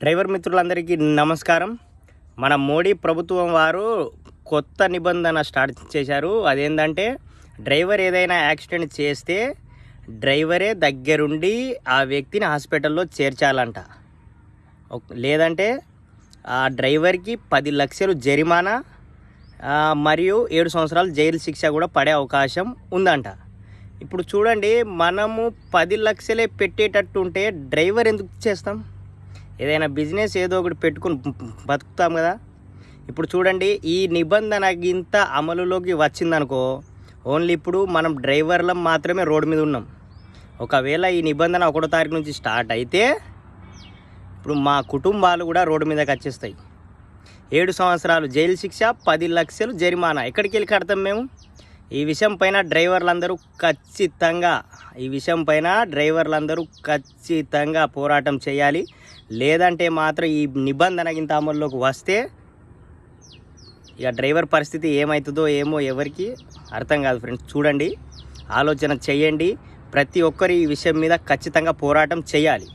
Driver మిత్రులందరికీ నమస్కారం. మన మోడీ ప్రభుత్వం వారు కొత్త నిబంధన స్టార్ట్ చేశారు. అదేంటంటే డ్రైవర్ ఏదైనా యాక్సిడెంట్ చేస్తే డ్రైవరే దగ్గరుండి ఆ వ్యక్తిని హాస్పిటల్లో చేర్చాలంట. లేదంటే ఆ డ్రైవర్కి 10 లక్షలు జరిమానా మరియు 7 సంవత్సరాలు జైలు శిక్ష కూడా పడే అవకాశం ఉందంట. ఇప్పుడు చూడండి, మనము 10 లక్షలే పెట్టేటట్టు ఉంటే డ్రైవర్ ఎందుకు చేస్తాం? ఏదైనా బిజినెస్ ఏదో ఒకటి పెట్టుకుని బతుకుతాం కదా. ఇప్పుడు చూడండి, ఈ నిబంధన ఇంత అమలులోకి వచ్చిందనుకో, ఓన్లీ ఇప్పుడు మనం డ్రైవర్లం మాత్రమే రోడ్డు మీద ఉన్నాం. ఒకవేళ ఈ నిబంధన 1వ తారీఖు నుంచి స్టార్ట్ అయితే ఇప్పుడు మా కుటుంబాలు కూడా రోడ్డు మీదకి వచ్చేస్తాయి. 7 సంవత్సరాలు జైలు శిక్ష, 10 లక్షలు జరిమానా. ఎక్కడికి వెళ్ళి కడతాం మేము? ఈ విషయం పైన డ్రైవర్లందరూ ఖచ్చితంగా పోరాటం చేయాలి. లేదంటే మాత్రం ఈ నిబంధన ఇంత అమల్లోకి వస్తే ఇక డ్రైవర్ పరిస్థితి ఏమవుతుందో ఏమో ఎవరికి అర్థం కాదు. ఫ్రెండ్స్, చూడండి, ఆలోచన చేయండి. ప్రతి ఒక్కరు ఈ విషయం మీద ఖచ్చితంగా పోరాటం చేయాలి.